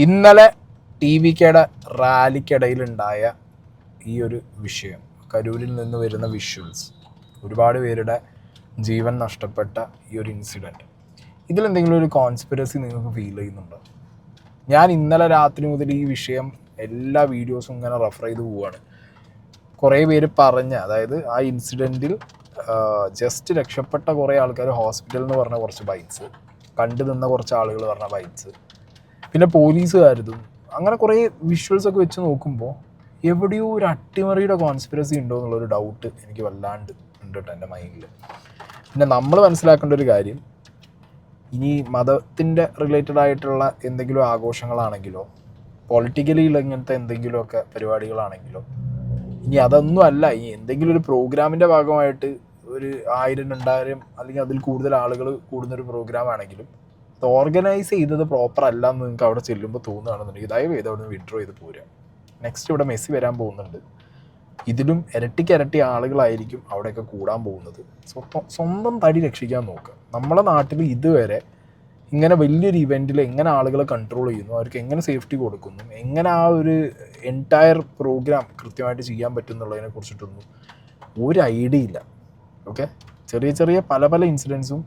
ഇന്നലെ ടി വിക്കയുടെ റാലിക്കിടയിലുണ്ടായ ഈ ഒരു വിഷയം, കരൂരിൽ നിന്ന് വരുന്ന വിഷ്വൽസ്, ഒരുപാട് പേരുടെ ജീവൻ നഷ്ടപ്പെട്ട ഈ ഒരു ഇൻസിഡൻറ്റ്, ഇതിലെന്തെങ്കിലും ഒരു കോൺസ്പിറസി നിങ്ങൾക്ക് ഫീൽ ചെയ്യുന്നുണ്ടോ? ഞാൻ ഇന്നലെ രാത്രി മുതൽ ഈ വിഷയം എല്ലാ വീഡിയോസും ഇങ്ങനെ റെഫർ ചെയ്ത് പോവുകയാണ്. കുറേ പേര് പറഞ്ഞ, അതായത് ആ ഇൻസിഡൻറ്റിൽ ജസ്റ്റ് രക്ഷപ്പെട്ട കുറേ ആൾക്കാർ, ഹോസ്പിറ്റലിൽ എന്ന് പറഞ്ഞ കുറച്ച് ബൈറ്റ്സ്, കണ്ടു നിന്ന കുറച്ച് ആളുകൾ പറഞ്ഞ ബൈറ്റ്സ്, പിന്നെ പോലീസുകാരതും, അങ്ങനെ കുറേ വിഷ്വൽസൊക്കെ വെച്ച് നോക്കുമ്പോൾ എവിടെയോ ഒരു അട്ടിമറിയുടെ കോൺസ്പിറസി ഉണ്ടോ എന്നുള്ളൊരു ഡൗട്ട് എനിക്ക് വല്ലാണ്ട് ഉണ്ട് കേട്ടോ എൻ്റെ മൈൻഡിൽ. പിന്നെ നമ്മൾ മനസ്സിലാക്കേണ്ട ഒരു കാര്യം, ഇനി മതത്തിൻ്റെ റിലേറ്റഡ് ആയിട്ടുള്ള എന്തെങ്കിലും ആഘോഷങ്ങളാണെങ്കിലോ, പൊളിറ്റിക്കലി ഇങ്ങനത്തെ എന്തെങ്കിലുമൊക്കെ പരിപാടികളാണെങ്കിലോ, ഇനി അതൊന്നും അല്ല, ഈ എന്തെങ്കിലും ഒരു പ്രോഗ്രാമിൻ്റെ ഭാഗമായിട്ട് ഒരു 1000, 2000 അല്ലെങ്കിൽ അതിൽ കൂടുതൽ ആളുകൾ കൂടുന്നൊരു പ്രോഗ്രാം ആണെങ്കിലും അത് ഓർഗനൈസ് ചെയ്തത് പ്രോപ്പർ അല്ല എന്ന് നിങ്ങൾക്ക് അവിടെ ചെല്ലുമ്പോൾ തോന്നുകയാണെന്നുണ്ടെങ്കിൽ ദയവ് ചെയ്ത് അവിടെ നിന്ന് വിഡ്രോ ചെയ്ത് പോരുക. നെക്സ്റ്റ് ഇവിടെ മെസ്സി വരാൻ പോകുന്നുണ്ട്, ഇതിലും ഇരട്ടിക്ക് ആളുകളായിരിക്കും അവിടെയൊക്കെ കൂടാൻ പോകുന്നത്. സ്വന്തം തടി രക്ഷിക്കാൻ നോക്കുക. നമ്മുടെ നാട്ടിൽ ഇതുവരെ ഇങ്ങനെ വലിയൊരു ഇവൻറ്റിൽ എങ്ങനെ ആളുകളെ കൺട്രോൾ ചെയ്യുന്നു, അവർക്ക് എങ്ങനെ സേഫ്റ്റി കൊടുക്കുന്നു, എങ്ങനെ ആ ഒരു എൻറ്റയർ പ്രോഗ്രാം കൃത്യമായിട്ട് ചെയ്യാൻ പറ്റും എന്നുള്ളതിനെ കുറിച്ചിട്ടൊന്നും ഒരു ഐഡിയ ഇല്ല. ഓക്കെ, ചെറിയ ചെറിയ പല ഇൻസിഡൻസും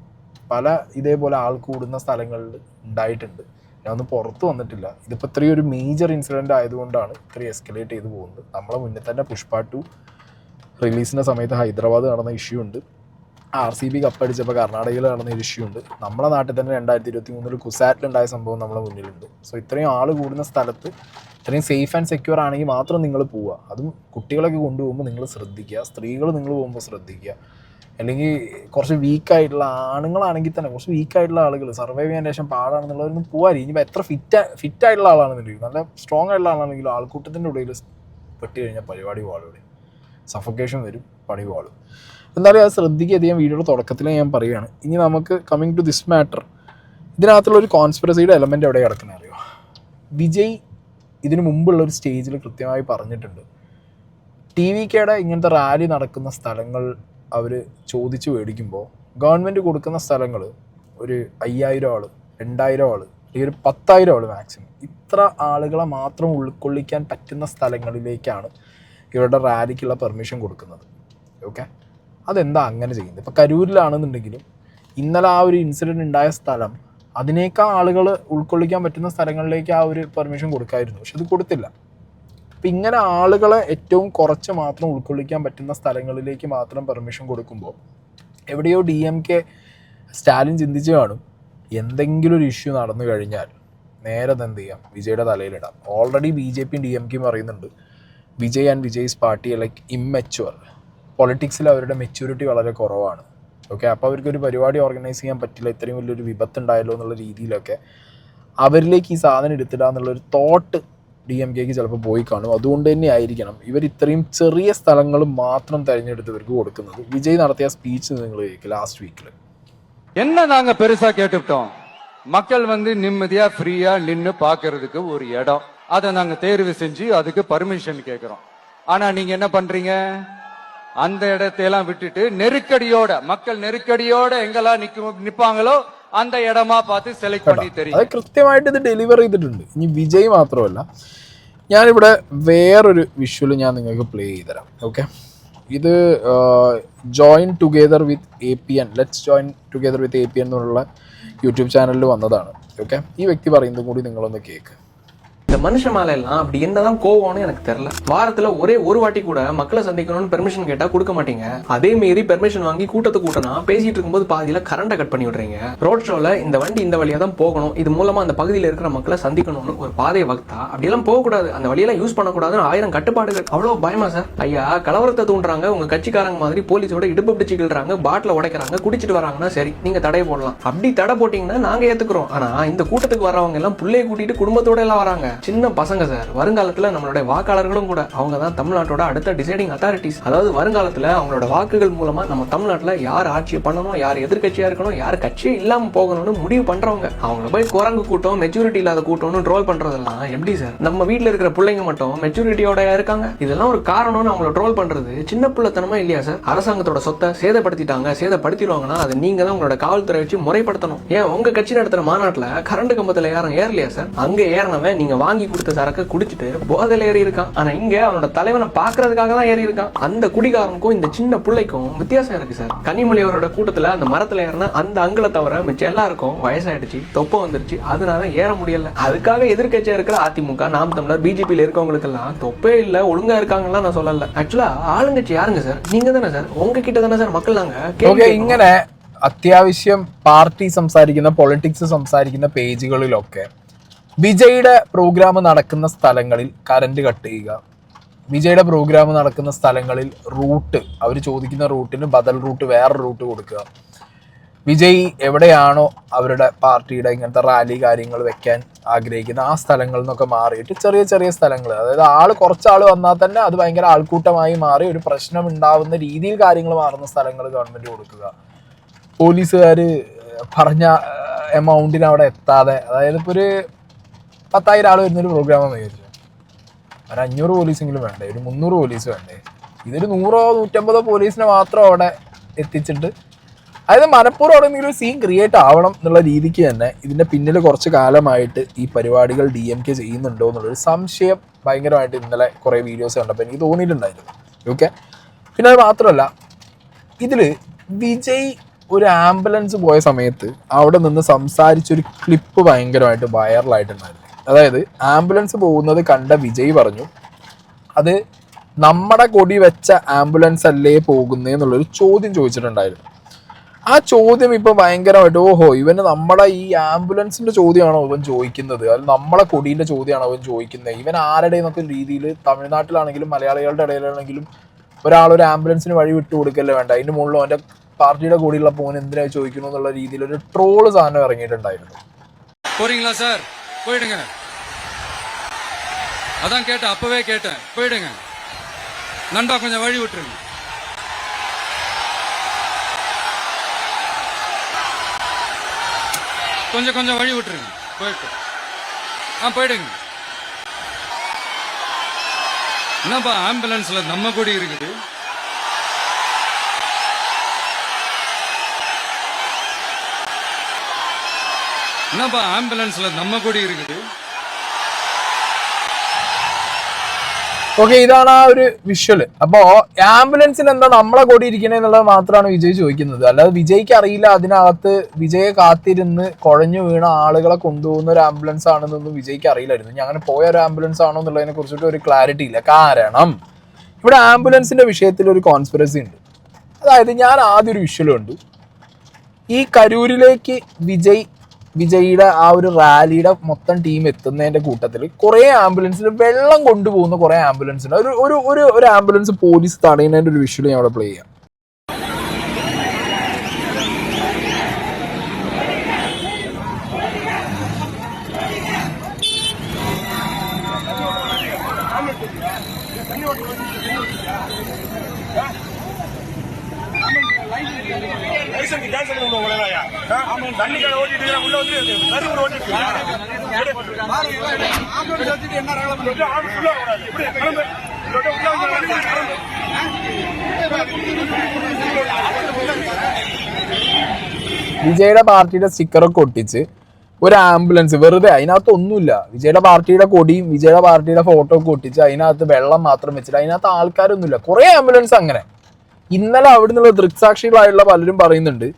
പല ഇതേപോലെ ആൾ കൂടുന്ന സ്ഥലങ്ങളിൽ ഉണ്ടായിട്ടുണ്ട്. ഞാനൊന്നും പുറത്ത് വന്നിട്ടില്ല. ഇതിപ്പോൾ ഇത്രയും ഒരു മേജർ ഇൻസിഡൻ്റ് ആയതുകൊണ്ടാണ് ഇത്രയും എസ്കലേറ്റ് ചെയ്ത് പോകുന്നത്. നമ്മളെ മുന്നേ തന്നെ പുഷ്പ 2 റിലീസിൻ്റെ സമയത്ത് ഹൈദരാബാദ് നടന്ന ഇഷ്യൂ ഉണ്ട്, RCB കപ്പടിച്ചപ്പോൾ കർണാടകയിൽ നടന്ന ഒരു ഇഷ്യൂ ഉണ്ട്, നമ്മളെ നാട്ടിൽ തന്നെ 2023 കുസാറ്റിലുണ്ടായ സംഭവം നമ്മളെ മുന്നിലുണ്ട്. സോ ഇത്രയും ആൾ കൂടുന്ന സ്ഥലത്ത് ഇത്രയും സേഫ് ആൻഡ് സെക്യൂർ ആണെങ്കിൽ മാത്രം നിങ്ങൾ പോവുക. അതും കുട്ടികളൊക്കെ കൊണ്ടുപോകുമ്പോൾ നിങ്ങൾ ശ്രദ്ധിക്കുക, സ്ത്രീകൾ നിങ്ങൾ പോകുമ്പോൾ ശ്രദ്ധിക്കുക. അല്ലെങ്കിൽ കുറച്ച് വീക്കായിട്ടുള്ള ആണുങ്ങളാണെങ്കിൽ തന്നെ, കുറച്ച് വീക്കായിട്ടുള്ള ആളുകൾ സർവൈവ് ചെയ്യാൻ ശേഷം പാടാണെന്നുള്ളവരൊന്നും പോകാതിരിക്കും. ഇനിയിപ്പോൾ എത്ര ഫിറ്റായിട്ടുള്ള ആളാണെന്നുണ്ടെങ്കിൽ, നല്ല സ്ട്രോങ് ആയിട്ടുള്ള ആളാണെങ്കിലും ആൾക്കൂട്ടത്തിൻ്റെ ഇടയിൽ പെട്ട് കഴിഞ്ഞാൽ പരിപാടി പാടും, സഫോക്കേഷൻ വരും, പണി പാടും. എന്തായാലും അത് ശ്രദ്ധിക്കുക. അധികം വീഡിയോയുടെ തുടക്കത്തിൽ ഞാൻ പറയുകയാണ്. ഇനി നമുക്ക് കമ്മിങ് ടു ദിസ് മാറ്റർ, ഇതിനകത്തുള്ള ഒരു കോൺസ്പിറസിയുടെ എലമെൻ്റ് എവിടെ കിടക്കുന്നത് അറിയോ? വിജയ് ഇതിനു മുമ്പുള്ളൊരു സ്റ്റേജിൽ കൃത്യമായി പറഞ്ഞിട്ടുണ്ട്, TVKയുടെ ഇങ്ങനത്തെ റാലി നടക്കുന്ന സ്ഥലങ്ങൾ അവർ ചോദിച്ച് മേടിക്കുമ്പോൾ ഗവൺമെൻറ് കൊടുക്കുന്ന സ്ഥലങ്ങൾ ഒരു 5000 ആൾ, 2000 ആൾ, അല്ലെങ്കിൽ ഒരു 10,000 ആൾ മാക്സിമം, ഇത്ര ആളുകളെ മാത്രം ഉൾക്കൊള്ളിക്കാൻ പറ്റുന്ന സ്ഥലങ്ങളിലേക്കാണ് ഇവരുടെ റാലിക്കുള്ള പെർമിഷൻ കൊടുക്കുന്നത്. ഓക്കെ, അതെന്താ അങ്ങനെ ചെയ്യുന്നത്? ഇപ്പോൾ കരൂരിലാണെന്നുണ്ടെങ്കിലും ഇന്നലെ ആ ഒരു ഇൻസിഡൻറ്റ് ഉണ്ടായ സ്ഥലം, അതിനേക്കാൾ ആളുകൾ ഉൾക്കൊള്ളിക്കാൻ പറ്റുന്ന സ്ഥലങ്ങളിലേക്ക് ആ ഒരു പെർമിഷൻ കൊടുക്കായിരുന്നു, പക്ഷെ അത് കൊടുത്തില്ല. അപ്പം ഇങ്ങനെ ആളുകളെ ഏറ്റവും കുറച്ച് മാത്രം ഉൾക്കൊള്ളിക്കാൻ പറ്റുന്ന സ്ഥലങ്ങളിലേക്ക് മാത്രം പെർമിഷൻ കൊടുക്കുമ്പോൾ എവിടെയോ DMK സ്റ്റാലിൻ ചിന്തിച്ച് കാണും, എന്തെങ്കിലും ഒരു ഇഷ്യൂ നടന്നു കഴിഞ്ഞാൽ നേരെ എന്ത് ചെയ്യാം, വിജയുടെ തലയിലിടാം. ഓൾറെഡി BJPയും DMKയും പറയുന്നുണ്ട്, വിജയ് ആൻഡ് വിജയ്സ് പാർട്ടി ലൈക്ക് ഇമ്മെച്വർ, പൊളിറ്റിക്സിൽ അവരുടെ മെച്യൂരിറ്റി വളരെ കുറവാണ്. ഓക്കെ, അപ്പോൾ അവർക്കൊരു പരിപാടി ഓർഗനൈസ് ചെയ്യാൻ പറ്റില്ല, ഇത്രയും വലിയൊരു വിപത്തുണ്ടായല്ലോ എന്നുള്ള രീതിയിലൊക്കെ അവരിലേക്ക് ഈ സാധനം എടുത്തിടുക എന്നുള്ളൊരു തോട്ട് DMKക്ക് ചിലപ്പോൾ പോയി കാണും. അതുകൊണ്ട് തന്നെ ആയിരിക്കണം ഇവർ ഇത്രയും ചെറിയ സ്ഥലങ്ങൾ മാത്രം തിരഞ്ഞെടുത്ത് ഇവർക്ക് കൊടുക്കുന്നത്. വിജയ് നടത്തിയ സ്പീച്ച് നിങ്ങൾ കേൾക്കുക ലാസ്റ്റ് വീക്കിൽ. என்ன நாங்க பெருசா கேட்டுட்டோம், மக்கள் நிம்மதியா ஃப்ரீயா நின்னு பாக்குறதுக்கு ஒரு இடம், அதை நாங்க தேர்வு செஞ்சு அதுக்கு பர்மிஷன் கேக்குறோம். ஆனா நீங்க என்ன பண்றீங்க, அந்த இடத்தையெல்லாம் விட்டுட்டு நெருக்கடியோட, மக்கள் நெருக்கடியோட எங்கெல்லாம் நிப்பாங்களோ அந்த இடமா பார்த்து സെലക്ട് பண்ணி தெரியும். അത് കൃത്യമായിട്ട് ഇത് ഡെലിവർ ചെയ്തിട്ടുണ്ട്. ഇനി വിജയ് മാത്രമല്ല, ഞാനിവിടെ വേറൊരു വിഷ്വൽ ഞാൻ നിങ്ങൾക്ക് പ്ലേ ചെയ്തുതരാം. ഓക്കെ, ഇത് join together with APN, let's join together with APN എന്നുള്ള യൂട്യൂബ് ചാനലിൽ വന്നതാണ്. ഓക്കെ, ഈ വ്യക്തി പറയുന്നതും കൂടി നിങ്ങളൊന്ന് கேட்க. இந்த மனுஷன் மேல எல்லாம் அப்படி என்னதான் கோவம்னு எனக்கு தெரியல. வாரத்துல ஒரே ஒரு வாட்டி கூட மக்களை சந்திக்கணும்னு பெர்மிஷன் கேட்டா கொடுக்க மாட்டீங்க. அதே மீறி பெர்மிஷன் வாங்கி கூட்டத்தை கூட்டனா பேசிட்டு இருக்கும்போது பாதியில கரண்ட கட் பண்ணி விடுறீங்க. ரோட் ஷோல இந்த வண்டி இந்த வழியா தான் போகணும், இது மூலமா அந்த பகுதியில் இருக்கிற மக்களை சந்திக்கணும்னு ஒரு பாதையை வகுத்தா அப்படியெல்லாம் போக கூடாது, அந்த வழியெல்லாம் யூஸ் பண்ணக்கூடாதுன்னு 1000 கட்டுப்பாடுகள். அவ்வளவு பயமா சார்? ஐயா, கலவரத்தை தூண்டுறாங்க, உங்க கட்சிக்காரங்க மாதிரி போலீஸோட இடுப்பு பிடிச்சு கிள்றாங்க, பாட்டில உடைக்கிறாங்க, குடிச்சிட்டு வராங்கன்னா சரி, நீங்க தடை போடலாம். அப்படி தடை போட்டீங்கன்னா நாங்க ஏத்துக்கிறோம். ஆனா இந்த கூட்டத்துக்கு வர்றவங்க எல்லாம் புள்ளைய கூட்டிட்டு குடும்பத்தோட எல்லாம் வராங்க. சின்ன பசங்க சார். வருங்காலத்துல நம்மளுடைய வாக்காளர்களும் கூட. அவங்க தான் தமிழ்நாட்டோட அடுத்த டிசைடிங் அத்தாரிட்டிஸ். அதாவது வருங்காலத்துல அவங்களோட வாக்குகள் மூலமா நம்ம தமிழ்நாட்டுல யார் ஆட்சியை பண்ணணும், யார் எதிர்கட்சியா இருக்கணும், யார் கட்சியே இல்லாம போகணும்னு முடிவு பண்றவங்க. அவங்கள போய் குரங்கு கூட்டம், மெச்சூரிட்டி இல்லாத கூட்டம்னு ட்ரோல் பண்றதெல்லாம் எப்படி சார்? நம்ம வீட்டுல இருக்கிற பிள்ளைங்க மட்டும் மெச்சூரிட்டியோட இருக்காங்க. இதெல்லாம் ஒரு காரணம்னு அவங்கள ட்ரோல் பண்றது சின்ன பிள்ளைத்தனமா இல்லையா சார்? அரசாங்கத்தோட சொத்தை சேதப்படுத்திடுவாங்கன்னா அதை நீங்க தான் உங்களோட காவல்துறை வச்சு முறைப்படுத்தணும். ஏன் உங்க கட்சி நடத்துற மாநாட்டுல கரண்ட் கம்பத்துல யாரும் ஏறலையா சார்? அங்க ஏறினவன் நீங்க வாங்கி கொடுத்த சரக்கு குடிச்சிட்டு போதையில ஏறி இருக்கான். ஆனா இங்க அவனோட தலைவனை பாக்குறதுக்காக தான் ஏறி இருக்கான். அந்த குடிகாரனுக்கும் இந்த சின்ன பிள்ளைக்கும் வித்தியாசம் இருக்கு சார். கனிமொழி அவரோட கூட்டத்துல அந்த மரத்துல ஏறின அந்த அங்கிளை தவிர மிச்சம் எல்லாருக்கும் வயசாயிடுச்சு, தொப்பை வந்துருச்சு, அதனால ஏற முடியல. அதுக்காக எதிர்கட்சியா இருக்கிற அதிமுக, நாம் தமிழர், பிஜேபியில இருக்கவங்களுக்கு எல்லாம் தொப்பே இல்ல, ஒழுங்கா இருக்காங்கலாம் நான் சொல்லல. ஆக்சுவலா ஆளுங்கட்சி யாருங்க சார்? நீங்க தானே சார். உங்ககிட்ட தானே சார் மக்கள் நாங்க ഇങ്ങനെ അത്യാവശ്യം പാർട്ടി സംസാരിക്കുന്ന പൊളിറ്റിക്സ് സംസാരിക്കുന്ന പേജുകളിലൊക്കെ വിജയുടെ പ്രോഗ്രാം നടക്കുന്ന സ്ഥലങ്ങളിൽ കറണ്ട് കട്ട് ചെയ്യുക, വിജയുടെ പ്രോഗ്രാം നടക്കുന്ന സ്ഥലങ്ങളിൽ റൂട്ട്, അവർ ചോദിക്കുന്ന റൂട്ടിന് ബദൽ റൂട്ട്, വേറെ റൂട്ട് കൊടുക്കുക. വിജയ് എവിടെയാണോ അവരുടെ പാർട്ടിയുടെ ഇങ്ങനത്തെ റാലി കാര്യങ്ങൾ വെക്കാൻ ആഗ്രഹിക്കുന്ന ആ സ്ഥലങ്ങളിൽ നിന്നൊക്കെ മാറിയിട്ട് ചെറിയ ചെറിയ സ്ഥലങ്ങൾ, അതായത് കുറച്ചാൾ വന്നാൽ തന്നെ അത് ഭയങ്കര ആൾക്കൂട്ടമായി മാറി ഒരു പ്രശ്നം ഉണ്ടാവുന്ന രീതിയിൽ കാര്യങ്ങൾ മാറുന്ന സ്ഥലങ്ങൾ ഗവൺമെന്റ് കൊടുക്കുക. പോലീസുകാർ പറഞ്ഞ എമൗണ്ടിന് അവിടെ എത്താതെ, അതായത് ഇപ്പോൾ ഒരു 10,000 ആൾ വരുന്നൊരു പ്രോഗ്രാമെന്ന് വിചാരിച്ചു, ഒരു 500 പോലീസെങ്കിലും വേണ്ടേ, ഒരു 300 പോലീസ് വേണ്ടേ? ഇതൊരു 100-150 പോലീസിനെ മാത്രം അവിടെ എത്തിച്ചിട്ട്, അതായത് മനഃപൂർവ്വം അവിടെ എന്തെങ്കിലും സീൻ ക്രിയേറ്റ് ആവണം എന്നുള്ള രീതിക്ക് തന്നെ ഇതിൻ്റെ പിന്നിൽ കുറച്ച് കാലമായിട്ട് ഈ പരിപാടികൾ DMK ചെയ്യുന്നുണ്ടോ എന്നുള്ളൊരു സംശയം ഭയങ്കരമായിട്ട് ഇന്നലെ കുറേ വീഡിയോസ് കണ്ടപ്പോൾ എനിക്ക് തോന്നിയിട്ടുണ്ടായിരുന്നു. ഓക്കെ, പിന്നെ അത് മാത്രമല്ല, ഇതിൽ വിജയ് ഒരു ആംബുലൻസ് പോയ സമയത്ത് അവിടെ നിന്ന് സംസാരിച്ചൊരു ക്ലിപ്പ് ഭയങ്കരമായിട്ട് വൈറലായിട്ടുണ്ടായിരുന്നു. അതായത് ആംബുലൻസ് പോകുന്നത് കണ്ട വിജയ് പറഞ്ഞു, അത് നമ്മുടെ കൊടി വെച്ച ആംബുലൻസ് അല്ലേ പോകുന്നതെന്നുള്ളൊരു ചോദ്യം ചോദിച്ചിട്ടുണ്ടായിരുന്നു. ആ ചോദ്യം ഇപ്പോൾ ഭയങ്കരമായിട്ട്, ഓഹോ ഇവന് നമ്മുടെ ഈ ആംബുലൻസിൻ്റെ ചോദ്യമാണോ ഇവൻ ചോദിക്കുന്നത്, അത് നമ്മളെ കൊടീൻ്റെ ചോദ്യമാണോ ഇവൻ ചോദിക്കുന്നത്, ഇവൻ ആരുടെ എന്നൊക്കെ രീതിയിൽ തമിഴ്നാട്ടിലാണെങ്കിലും മലയാളികളുടെ ഇടയിലാണെങ്കിലും ഒരാളൊരു ആംബുലൻസിന് വഴി വിട്ടു കൊടുക്കല്ലേ വേണ്ട, അതിൻ്റെ മുകളിൽ അവൻ്റെ പാർട്ടിയുടെ കൂടെയുള്ള പോൻ എന്തിനാ ചോദിക്കുന്നു എന്നുള്ള രീതിയിൽ ഒരു ട്രോള് സാധനം ഇറങ്ങിയിട്ടുണ്ടായിരുന്നു. போறீங்களா சார்? போயிடுங்க. அதான் கேட்டேன், அப்பவே கேட்டேன், போயிடுங்க. நண்பா கொஞ்சம் வழி விட்டுருங்க. கொஞ்சம் வழி விட்டுருங்க, போயிட்டு போயிடுங்க. என்னப்பா ஆம்புலன்ஸ்ல நம்ம கொடி இருக்குது? என்னப்பா ஆம்புலன்ஸ்ல நம்ம கொடி இருக்குது? ഓക്കെ, ഇതാണ് ആ ഒരു വിഷ്വല്. അപ്പോൾ ആംബുലൻസിന് എന്താ നമ്മളെ കൊടി ഇരിക്കണേ എന്നുള്ളത് മാത്രമാണ് വിജയ് ചോദിക്കുന്നത്. അല്ലാതെ വിജയ്ക്ക് അറിയില്ല അതിനകത്ത് വിജയെ കാത്തിരുന്ന് കുഴഞ്ഞു വീണ ആളുകളെ കൊണ്ടുപോകുന്ന ഒരു ആംബുലൻസ് ആണെന്നൊന്നും വിജയ്ക്ക് അറിയില്ലായിരുന്നു. ഇനി അങ്ങനെ പോയ ഒരു ആംബുലൻസ് ആണോ എന്നുള്ളതിനെ കുറിച്ചിട്ട് ഒരു ക്ലാരിറ്റി ഇല്ല. കാരണം ഇവിടെ ആംബുലൻസിന്റെ വിഷയത്തിൽ ഒരു കോൺസ്പിറസി ഉണ്ട്. അതായത് ഞാൻ ആദ്യം ഒരു വിഷ്വൽ കണ്ടു, ഈ കരൂരിലേക്ക് വിജയുടെ ആ ഒരു റാലിയുടെ മൊത്തം ടീം എത്തുന്നതിന്റെ കൂട്ടത്തിൽ കുറെ ആംബുലൻസിൽ വെള്ളം കൊണ്ടുപോകുന്ന കുറെ ആംബുലൻസ് ഉണ്ട്. ഒരു ആംബുലൻസ് പോലീസ് തടയുന്നതിന്റെ ഒരു വിഷ്വൽ ഞാൻ അവിടെ പ്ലേ ചെയ്യാം. വിജയുടെ പാർട്ടിയുടെ സ്റ്റിക്കറൊക്കെ ഒട്ടിച്ച് ഒരു ആംബുലൻസ് വെറുതെ, അതിനകത്ത് ഒന്നുമില്ല, വിജയുടെ പാർട്ടിയുടെ കൊടിയും വിജയുടെ പാർട്ടിയുടെ ഫോട്ടോ ഒക്കെ ഒട്ടിച്ച് അതിനകത്ത് വെള്ളം മാത്രം വെച്ചിട്ട് അതിനകത്ത് ആൾക്കാരൊന്നുമില്ല, കുറെ ആംബുലൻസ് അങ്ങനെ. ഇന്നലെ അവിടെ നിന്നുള്ള ദൃക്സാക്ഷികളായുള്ള പലരും പറയുന്നുണ്ട്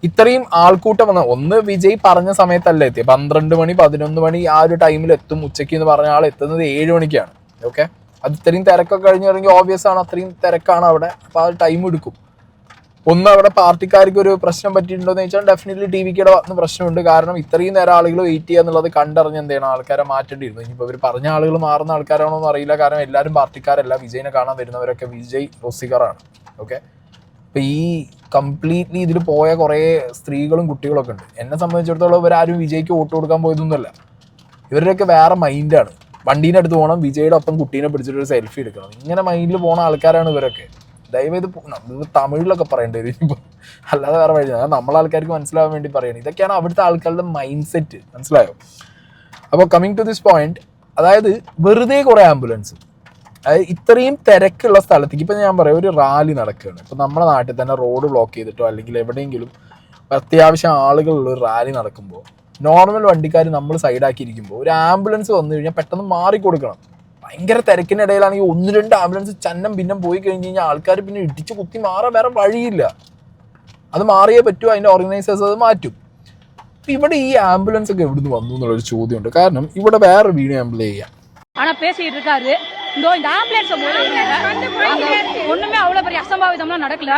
ഇത്രയും ആൾക്കൂട്ടം വന്ന, ഒന്ന് വിജയ് പറഞ്ഞ സമയത്തല്ല എത്തിയത്, 12 മണി 11 മണി ആ ഒരു ടൈമിൽ എത്തും ഉച്ചയ്ക്ക് എന്ന് പറഞ്ഞ ആൾ എത്തുന്നത് 7 മണിക്കാണ്. ഓക്കെ, അത് ഇത്രയും തിരക്കൊക്കെ കഴിഞ്ഞ് ഇറങ്ങി ഓബിയസ് ആണ്, അത്രയും തിരക്കാണ് അവിടെ, അപ്പോൾ അത് ടൈം എടുക്കും. ഒന്ന് അവിടെ പാർട്ടിക്കാർക്ക് ഒരു പ്രശ്നം പറ്റിയിട്ടുണ്ടോ എന്ന് ചോദിച്ചാൽ ഡെഫിനറ്റ്ലി TVKയുടെ ഭാഗത്ത് പ്രശ്നമുണ്ട്. കാരണം ഇത്രയും നേരം ആളുകൾ വെയിറ്റ് ചെയ്യുക എന്നുള്ളത് കണ്ടറിഞ്ഞ് എന്ത് ചെയ്യണം, ആൾക്കാരെ മാറ്റേണ്ടിയിരുന്നു. ഇനിയിപ്പോൾ ഇവർ പറഞ്ഞ ആളുകൾ മാറുന്ന ആൾക്കാരാണോ എന്ന് അറിയില്ല, കാരണം എല്ലാവരും പാർട്ടിക്കാരല്ല, വിജയിനെ കാണാൻ വരുന്നവരൊക്കെ വിജയ് റോസിക്കറാണ്. ഓക്കെ, അപ്പോൾ ഈ കംപ്ലീറ്റ്ലി ഇതിൽ പോയ കുറേ സ്ത്രീകളും കുട്ടികളൊക്കെ ഉണ്ട്. എന്നെ സംബന്ധിച്ചിടത്തോളം ഇവരാരും വിജയ്ക്ക് വോട്ട് കൊടുക്കാൻ പോയതൊന്നുമല്ല, ഇവരുടെയൊക്കെ വേറെ മൈൻഡാണ്. വണ്ടീൻ്റെ അടുത്ത് പോകണം, വിജയുടെ ഒപ്പം കുട്ടീനെ പിടിച്ചിട്ടൊരു സെൽഫി എടുക്കണം, ഇങ്ങനെ മൈൻഡിൽ പോണ ആൾക്കാരാണ് ഇവരൊക്കെ. ദയവേത് തമിഴിലൊക്കെ പറയേണ്ടി വരും ഇപ്പോൾ, അല്ലാതെ വേറെ വഴി. നമ്മളെ ആൾക്കാർക്ക് മനസ്സിലാവാൻ വേണ്ടി പറയണം. ഇതൊക്കെയാണ് അവിടുത്തെ ആൾക്കാരുടെ മൈൻഡ് സെറ്റ്, മനസ്സിലായോ? അപ്പോൾ കമ്മിങ് ടു ദിസ് പോയിന്റ്, അതായത് വെറുതെ കുറേ ആംബുലൻസ്, അതായത് ഇത്രയും തിരക്കുള്ള സ്ഥലത്തേക്ക് ഇപ്പം ഞാൻ പറയാം ഒരു റാലി നടക്കുകയാണ്. ഇപ്പം നമ്മുടെ നാട്ടിൽ തന്നെ റോഡ് ബ്ലോക്ക് ചെയ്തിട്ടോ അല്ലെങ്കിൽ എവിടെയെങ്കിലും അത്യാവശ്യം ആളുകളുള്ള ഒരു റാലി നടക്കുമ്പോൾ നോർമൽ വണ്ടിക്കാർ നമ്മൾ സൈഡാക്കിയിരിക്കുമ്പോൾ ഒരു ആംബുലൻസ് വന്നു കഴിഞ്ഞാൽ പെട്ടെന്ന് മാറിക്കൊടുക്കണം. ഭയങ്കര തിരക്കിനിടയിലാണെങ്കിൽ 1-2 ആംബുലൻസ് ചന്നം ഭിന്നം പോയി കഴിഞ്ഞ് കഴിഞ്ഞാൽ ആൾക്കാർ പിന്നെ ഇടിച്ച് കുത്തി മാറാൻ വേറെ വഴിയില്ല. അത് മാറിയേ പറ്റൂ, അതിൻ്റെ ഓർഗനൈസേഴ്സ് അത് മാറ്റും. ഇവിടെ ഈ ആംബുലൻസ് ഒക്കെ എവിടുന്ന് വന്നു എന്നുള്ളൊരു ചോദ്യമുണ്ട്. കാരണം ഇവിടെ വേറെ വീഡിയോ ഞാൻ പ്ലേ ചെയ്യാം. ஆனா பேசிட்டு இருக்காரு இந்த ஆம்புலன்ஸ் ஒண்ணுமே அவ்வளவு பெரிய அசம்பாவிதம்லாம் நடக்கல.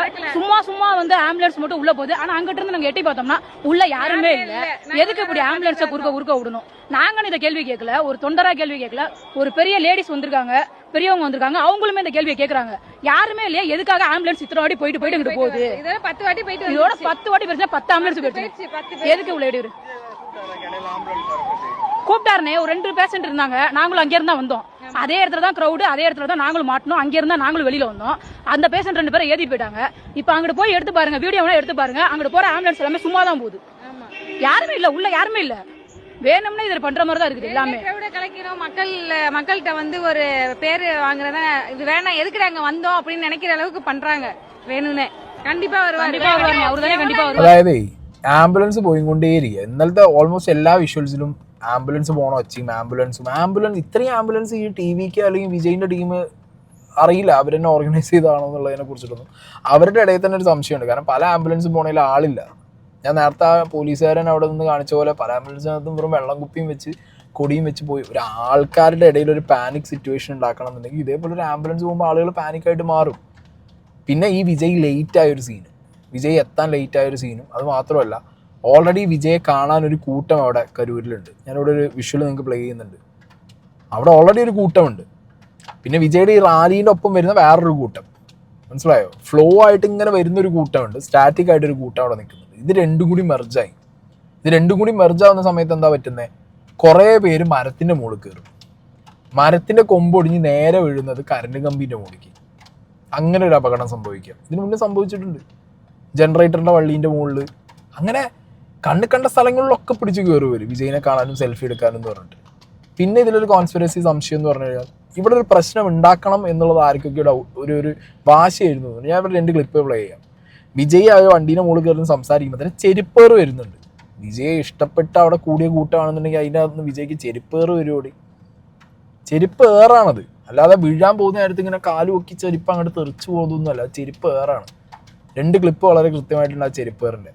சும்மா வந்து ஆம்புலன்ஸ் மட்டும் உள்ள போகுது. ஆனா அங்கிட்ட இருந்து நாங்க எட்டி பார்த்தோம்னா உள்ள யாருமே இல்ல. எதுக்கு இப்படி ஆம்புலன்ஸை குறுக்க விடணும்? நாங்க இதை கேள்வி கேட்கல, ஒரு தொண்டரா கேள்வி கேட்கல, ஒரு பெரிய லேடிஸ் வந்திருக்காங்க, பெரியவங்க வந்திருக்காங்க, அவங்களுமே இந்த கேள்வியை கேக்குறாங்க. யாருமே இல்லையா, எதுக்காக ஆம்புலன்ஸ் இத்தனை வாட்டி போயிட்டு இங்கிட்டு போகுது? இதோட 10 வாட்டி போயிட்டு 10 ஆம்புலன்ஸ் போயிடுச்சு. எதுக்கு இவ்வளவு இடையூறு? கூப்பிட்டாருனே, ஒரு 2 பேஷண்ட் இருந்தாங்க, நாங்களும் அங்கே இருந்தா வந்தோம். அதே இடத்துல தான் கிரௌடு, அதே இடத்துல தான் நாங்களும் மாட்டணும். அங்கே இருந்தா நாங்களும் வெளியில வந்தோம். அந்த பேஷண்ட் 2 பேரை ஏத்திட்டு போயிட்டாங்க. இப்ப அங்கிட்டு போய் எடுத்து பாருங்க, வீடியோவெல்லாம் எடுத்து பாருங்க. அங்கிட்டு போற ஆம்புலன்ஸ் எல்லாமே சும்மா தான் போகுது. யாருமே இல்ல, உள்ள யாருமே இல்ல. வேணும்னா இதை பண்ற மாதிரி தான் இருக்குது எல்லாமே. கிரௌட கலக்கிறோம், மக்கள்கிட்ட வந்து ஒரு பேரு வாங்குறத இது வேணாம், எதுக்கு நாங்க வந்தோம் அப்படின்னு நினைக்கிற அளவுக்கு பண்றாங்க. வேணும்னே கண்டிப்பா வருவாரு, அவருதானே கண்டிப்பா வருவாரு. അതായത് ആംബുലൻസ് പോയിക്കൊണ്ടേയിരിക്കുക. ഇന്നലത്തെ ഓൾമോസ്റ്റ് എല്ലാ വിഷ്വൽസിലും ആംബുലൻസ് പോകണ വെച്ചും ആംബുലൻസ് ഇത്രയും ആംബുലൻസ് ഈ ടി.വിക്ക് അല്ലെങ്കിൽ വിജയിൻ്റെ ടീം അറിയില്ല അവരെന്നെ ഓർഗനൈസ് ചെയ്തതാണോ എന്നുള്ളതിനെ കുറിച്ചിട്ടൊന്നും. അവരുടെ ഇടയിൽ തന്നെ ഒരു സംശയമുണ്ട്. കാരണം പല ആംബുലൻസ് പോകണതിൽ ആളില്ല. ഞാൻ നേരത്തെ പോലീസുകാരൻ അവിടെ നിന്ന് കാണിച്ച പോലെ പല ആംബുലൻസിനകത്തും വെറും വെള്ളം കുപ്പിയും വെച്ച് കൊടിയും വെച്ച് പോയി. ഒരു ആൾക്കാരുടെ ഇടയിൽ ഒരു പാനിക് സിറ്റുവേഷൻ ഉണ്ടാക്കണം എന്നുണ്ടെങ്കിൽ ഇതേപോലെ ഒരു ആംബുലൻസ് പോകുമ്പോൾ ആളുകൾ പാനിക്കായിട്ട് മാറും. പിന്നെ ഈ വിജയ് ലേറ്റായൊരു സീന്, വിജയ് എത്താൻ ലേറ്റായൊരു സീനും, അത് മാത്രമല്ല ഓൾറെഡി വിജയെ കാണാനൊരു കൂട്ടം അവിടെ കരൂരിലുണ്ട്. ഞാനിവിടെ ഒരു വിഷ്വൽ നിങ്ങൾക്ക് പ്ലേ ചെയ്യുന്നുണ്ട്. അവിടെ ഓൾറെഡി ഒരു കൂട്ടമുണ്ട്. പിന്നെ വിജയുടെ ഈ റാലീൻ്റെ ഒപ്പം വരുന്ന വേറൊരു കൂട്ടം, മനസ്സിലായോ? ഫ്ലോ ആയിട്ട് ഇങ്ങനെ വരുന്നൊരു കൂട്ടമുണ്ട്, സ്റ്റാറ്റിക് ആയിട്ടൊരു കൂട്ടം അവിടെ നിൽക്കുന്നുണ്ട്. ഇത് രണ്ടും കൂടി മെർജായി. ഇത് രണ്ടും കൂടി മെർജാവുന്ന സമയത്ത് എന്താ പറ്റുന്നത്? കുറേ പേര് മരത്തിൻ്റെ മുകളിൽ കയറും. മരത്തിൻ്റെ കൊമ്പൊടിഞ്ഞ് നേരെ വീഴുന്നത് കറണ്ട് കമ്പീൻ്റെ മുകളിലേക്ക്. അങ്ങനെ ഒരു അപകടം സംഭവിക്കാം. ഇതിനു മുന്നേ സംഭവിച്ചിട്ടുണ്ട്. ജനറേറ്ററിൻ്റെ വള്ളീൻ്റെ മുകളിൽ അങ്ങനെ കണ്ട സ്ഥലങ്ങളിലൊക്കെ പിടിച്ച് കയറി വരും വിജയിനെ കാണാനും സെൽഫി എടുക്കാനും എന്ന് പറഞ്ഞിട്ട്. പിന്നെ ഇതിലൊരു കോൺസ്പിറസി സംശയം എന്ന് പറഞ്ഞു കഴിഞ്ഞാൽ ഇവിടെ ഒരു പ്രശ്നം ഉണ്ടാക്കണം എന്നുള്ളത് ആർക്കൊക്കെ ഒരു വാശിയായിരുന്നു. ഞാൻ ഇവിടെ 2 ക്ലിപ്പ് പ്ലേ ചെയ്യാം. വിജയ് ആ വണ്ടീനെ മുകളിൽ കയറുന്ന സംസാരിക്കുമ്പോൾ തന്നെ ചെരുപ്പേറ് വരുന്നുണ്ട്. വിജയെ ഇഷ്ടപ്പെട്ട് അവിടെ കൂടിയ കൂട്ടമാണെന്നുണ്ടെങ്കിൽ അതിൻ്റെ അകത്ത് നിന്ന് വിജയ്ക്ക് ചെരുപ്പേറ് വരുമോടി. ചെരുപ്പ് ഏറാണത്, അല്ലാതെ വീഴാൻ പോകുന്ന നേരത്ത് ഇങ്ങനെ കാല് പൊക്കി ചെരുപ്പ് അങ്ങോട്ട് തെറിച്ചു പോകുന്നൊന്നുമല്ല, ചെരുപ്പ് ഏറാണ്. 2 ക്ലിപ്പ് വളരെ കൃത്യമായിട്ടുണ്ട് ആ ചെരുപ്പേറിൻ്റെ.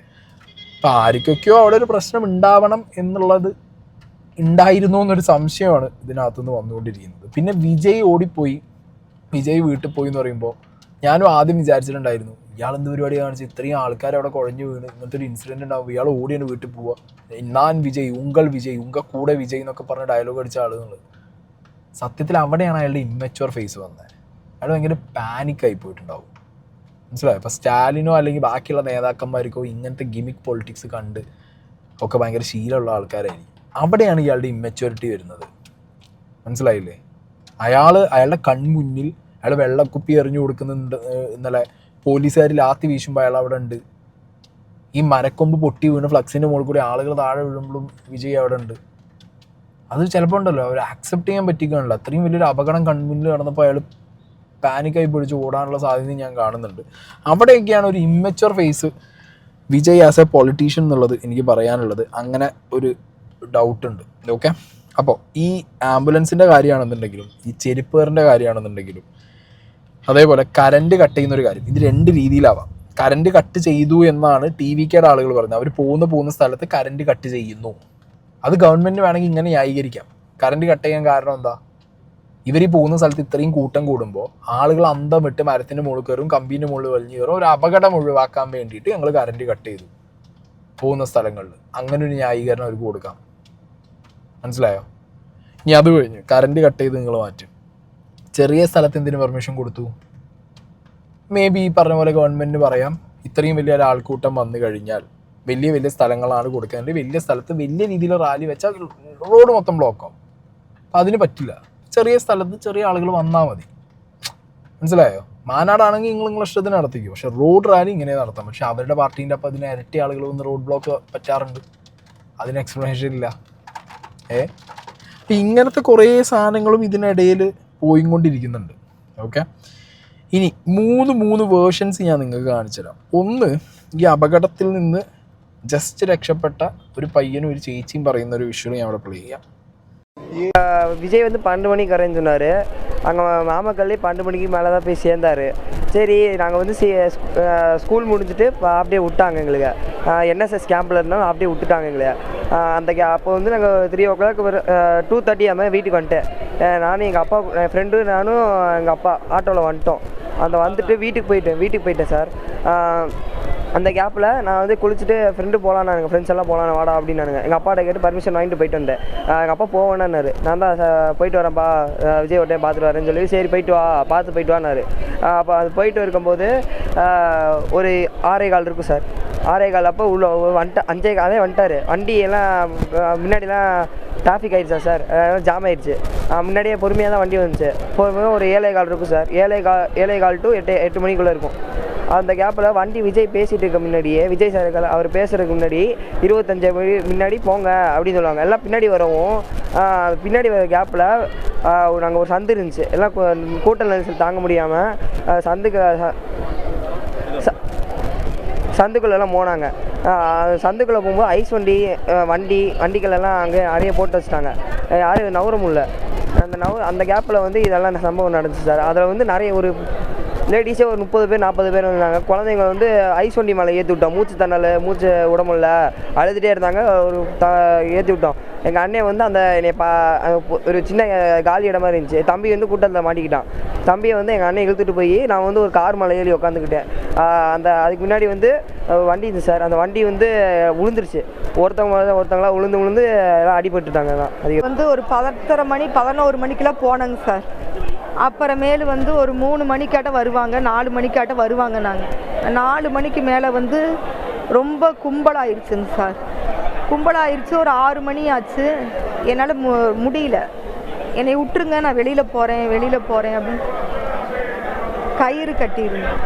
അപ്പം ആർക്കൊക്കെയോ അവിടെ ഒരു പ്രശ്നം ഉണ്ടാവണം എന്നുള്ളത് ഉണ്ടായിരുന്നു എന്നൊരു സംശയമാണ് ഇതിനകത്തുനിന്ന് വന്നുകൊണ്ടിരിക്കുന്നത്. പിന്നെ വിജയ് ഓടിപ്പോയി, വിജയ് വീട്ടിൽ പോയി എന്ന് പറയുമ്പോൾ ഞാനും ആദ്യം വിചാരിച്ചിട്ടുണ്ടായിരുന്നു ഇയാൾ എന്ത് പരിപാടി കാണിച്ച് ഇത്രയും ആൾക്കാർ അവിടെ കുഴഞ്ഞു വീണ് ഇങ്ങനത്തെ ഒരു ഇൻസിഡൻറ്റ് ഉണ്ടാകുമ്പോൾ ഇയാൾ ഓടിയാണ് വീട്ടിൽ പോവുക. ഞാൻ വിജയ് ഉങ്ക കൂടെ വിജയ് എന്നൊക്കെ പറഞ്ഞ് ഡയലോഗ് അടിച്ച ആളുകൾ. സത്യത്തിൽ അവിടെയാണ് അയാളുടെ ഇമ്മച്വർ ഫേസ് വന്നത്. അയാൾ ഭയങ്കര പാനിക്കായി പോയിട്ടുണ്ടാവും, മനസ്സിലായോ? ഇപ്പോൾ സ്റ്റാലിനോ അല്ലെങ്കിൽ ബാക്കിയുള്ള നേതാക്കന്മാർക്കോ ഇങ്ങനത്തെ ഗിമിക് പൊളിറ്റിക്സ് കണ്ട് ഒക്കെ ഭയങ്കര ശീലമുള്ള ആൾക്കാരായിരിക്കും. അവിടെയാണ് ഇയാളുടെ ഇമ്മച്യൂരിറ്റി വരുന്നത്, മനസ്സിലായില്ലേ? അയാളുടെ കൺമുന്നിൽ അയാൾ വെള്ളക്കുപ്പി എറിഞ്ഞു കൊടുക്കുന്നുണ്ട്. ഇന്നലെ പോലീസുകാർ ലാത്തി വീശുമ്പോൾ അയാൾ അവിടെ ഉണ്ട്. ഈ മരക്കൊമ്പ് പൊട്ടി വീണ് ഫ്ലക്സിൻ്റെ മുകളിൽ കൂടി ആളുകൾ താഴെ വീഴുമ്പോഴും വിജയ് അവിടെ ഉണ്ട്. അത് ചിലപ്പോൾ ഉണ്ടല്ലോ അവർ ആക്സെപ്റ്റ് ചെയ്യാൻ പറ്റിക്കാണില്ല. അത്രയും വലിയൊരു അപകടം കൺമുന്നിൽ നടന്നപ്പോൾ അയാൾ പാനിക്കായി പിടിച്ച് ഓടാനുള്ള സാധ്യത ഞാൻ കാണുന്നുണ്ട്. അവിടെയൊക്കെയാണ് ഒരു immature phase Vijay as a politician എന്നുള്ളത് എനിക്ക് പറയാനുള്ളത്. അങ്ങനെ ഒരു ഡൗട്ടുണ്ട്. ഓക്കെ, അപ്പോൾ ഈ ആംബുലൻസിൻ്റെ കാര്യമാണെന്നുണ്ടെങ്കിലും ഈ ചെരുപ്പേറിൻ്റെ കാര്യമാണെന്നുണ്ടെങ്കിലും അതേപോലെ കറണ്ട് കട്ട് ചെയ്യുന്നൊരു കാര്യം, ഇത് 2 രീതിയിലാവാം. കറണ്ട് കട്ട് ചെയ്തു എന്നാണ് ടി.വിയുടെ ആളുകൾ പറയുന്നത്. അവർ പോകുന്ന സ്ഥലത്ത് കറണ്ട് കട്ട് ചെയ്യുന്നു. അത് ഗവൺമെൻറ് വേണമെങ്കിൽ ഇങ്ങനെ ന്യായീകരിക്കാം. കറണ്ട് കട്ട് ചെയ്യാൻ കാരണം എന്താ? ഇവർ ഈ പോകുന്ന സ്ഥലത്ത് ഇത്രയും കൂട്ടം കൂടുമ്പോൾ ആളുകൾ അന്തം വിട്ട് മരത്തിൻ്റെ മുകളിൽ കയറും, കമ്പീൻ്റെ മുകളിൽ വലിഞ്ഞു കയറും. ഒരു അപകടം ഒഴിവാക്കാൻ വേണ്ടിയിട്ട് ഞങ്ങൾ കറണ്ട് കട്ട് ചെയ്തു പോകുന്ന സ്ഥലങ്ങളിൽ. അങ്ങനെ ഒരു ന്യായീകരണം അവർക്ക് കൊടുക്കാം, മനസ്സിലായോ? ഇനി അത് കഴിഞ്ഞ് കറണ്ട് കട്ട് ചെയ്ത് നിങ്ങൾ മാറ്റും. ചെറിയ സ്ഥലത്ത് എന്തിനു പെർമിഷൻ കൊടുത്തു? മേ ബി ഈ പറഞ്ഞ പോലെ ഗവൺമെൻറ് പറയാം ഇത്രയും വലിയ ഒരാൾക്കൂട്ടം വന്നു കഴിഞ്ഞാൽ വലിയ വലിയ സ്ഥലങ്ങളാണ് കൊടുക്കേണ്ടത്. വലിയ സ്ഥലത്ത് വലിയ രീതിയിൽ റാലി വെച്ചാൽ റോഡ് മൊത്തം ബ്ലോക്കാവും. അപ്പം അതിന് പറ്റില്ല. ചെറിയ സ്ഥലത്ത് ചെറിയ ആളുകൾ വന്നാൽ മതി. മനസ്സിലായോ? മാനാടാണെങ്കിൽ നിങ്ങൾ ഇഷ്ടത്തിന് നടത്തിക്കും. പക്ഷെ റോഡ് റാലി ഇങ്ങനെ നടത്താം. പക്ഷെ അവരുടെ പാർട്ടീൻ്റെ അപ്പം അതിന് ഇരട്ടി ആളുകൾ വന്ന് റോഡ് ബ്ലോക്ക് പറ്റാറുണ്ട്. അതിന് എക്സ്പ്ലനേഷൻ ഇല്ല. അപ്പം ഇങ്ങനത്തെ കുറേ സാധനങ്ങളും ഇതിനിടയിൽ പോയിക്കൊണ്ടിരിക്കുന്നുണ്ട്. ഓക്കെ, ഇനി മൂന്ന് വേർഷൻസ് ഞാൻ നിങ്ങൾക്ക് കാണിച്ചു തരാം. ഒന്ന്, ഈ അപകടത്തിൽ നിന്ന് ജസ്റ്റ് രക്ഷപ്പെട്ട ഒരു പയ്യനും ഒരു ചേച്ചിയും പറയുന്ന ஒரு விஷயம் ഞാൻ അവിടെ പ്ലേ ചെയ്യാം. விஜய் வந்து 12 மணிக்கு வரேன்னு சொன்னார். அங்கே நாமக்கல்லே 12 மணிக்கு மேலே தான் போய் சேர்ந்தார். சரி, நாங்கள் வந்து ஸ்கூல் முடிஞ்சுட்டு அப்படியே விட்டாங்க எங்களுக்கு. என்எஸ்எஸ் கேம்பில் இருந்தாலும் அப்படியே விட்டுட்டாங்க எங்களை. அப்போ வந்து நாங்கள் 3 o'clock 2:30 மாதிரி வீட்டுக்கு வந்துட்டேன். நானும் எங்கள் அப்பா, என் ஃப்ரெண்டு, நானும் எங்கள் அப்பா ஆட்டோவில் வந்துட்டோம். அந்த வந்துட்டு வீட்டுக்கு போயிட்டேன் சார். அந்த கேப்பில் நான் வந்து குளிச்சுட்டு ஃப்ரெண்டு போகலான்னு, எங்கள் ஃப்ரெண்ட்ஸ் எல்லாம் போகலான்னு வாடா அப்படின்னானுங்க. எங்கள் அப்பாட்ட கேட்டு பர்மிஷன் வாங்கிட்டு போயிட்டு வந்தேன். எங்கள் அப்பா போவேன்னாரு. நான் தான் போயிட்டு வரேன்ப்பா, விஜய் ஒரு டைம் பார்த்துட்டு வரேன்னு சொல்லி, சரி போயிட்டு வா, பார்த்து போயிட்டு வான்னாரு. அப்போ அது போயிட்டு இருக்கும்போது ஒரு 6:15 இருக்கும் சார். 6:15 அப்போ உள்ள வந்துட்டு 5:15 வந்துட்டார். வண்டி எல்லாம் முன்னாடிலாம் டிராஃபிக் ஆகிடுச்சா சார், ஜாம் ஆகிடுச்சு. முன்னாடியே பொறுமையாக தான் வண்டி வந்துச்சு. பொறுமையாக ஒரு 7:15 இருக்கும் சார். 7:15 to 8 மணிக்குள்ளே இருக்கும். அந்த கேப்பில் வண்டி விஜய் பேசிகிட்டு இருக்க முன்னாடியே, விஜய் சார் அவர் பேசுகிறதுக்கு முன்னாடி 25 மணி முன்னாடி போங்க அப்படின்னு சொல்லுவாங்க. எல்லாம் பின்னாடி வரவும், பின்னாடி வர கேப்பில் நாங்கள் ஒரு சந்து இருந்துச்சு. எல்லாம் கூட்ட நெரிசல் தாங்க முடியாமல் சந்துக்குள்ளெல்லாம் போனாங்க. சந்துக்குள்ளே போகும்போது ஐஸ் வண்டிகளெல்லாம் அங்கே நிறைய போட்டு வச்சுட்டாங்க. யாரும் நவர முடியல. அந்த கேப்பில் வந்து இதெல்லாம் சம்பவம் நடந்துச்சு சார். அதில் வந்து நிறைய ஒரு லேடிஸே ஒரு 30 பேர் 40 பேர் இருந்தாங்க. குழந்தைங்க வந்து ஐஸ் வண்டி மேலே ஏற்றி விட்டோம். மூச்சு விட முடியல, அழுதுகிட்டே இருந்தாங்க. ஏற்றி விட்டோம். எங்கள் அண்ணன் வந்து அந்த என்னை ஒரு சின்ன காலி இடம் மாதிரி இருந்துச்சு. தம்பி வந்து கூட்டத்தில் மாட்டிக்கிட்டான். தம்பியை வந்து எங்கள் அண்ணன் இழுத்துட்டு போய் நான் வந்து ஒரு கார் மேலே ஏறி உட்காந்துக்கிட்டேன். அதுக்கு முன்னாடி வந்து வண்டி இருந்துச்சு சார். அந்த வண்டி வந்து விழுந்துருச்சு. ஒருத்தவங்களா விழுந்து எல்லாம் அடிபட்டுட்டாங்க. தான் அது வந்து ஒரு 10:30 மணி 11 மணிக்கெல்லாம் போனாங்க சார். அப்புறமேலு வந்து ஒரு 3 மணிக்காட்ட வருவாங்க, 4 மணிக்காட்ட வருவாங்க. நாங்கள் 4 மணிக்கு மேலே வந்து ரொம்ப கும்பலாகிடுச்சுங்க சார். கும்பலாகிடுச்சு. ஒரு 6 மணி ஆச்சு. என்னால் முடியல. என்னை விட்டுருங்க, நான் வெளியில் போகிறேன் அப்படின்னு கயிறு கட்டியிருந்தேன்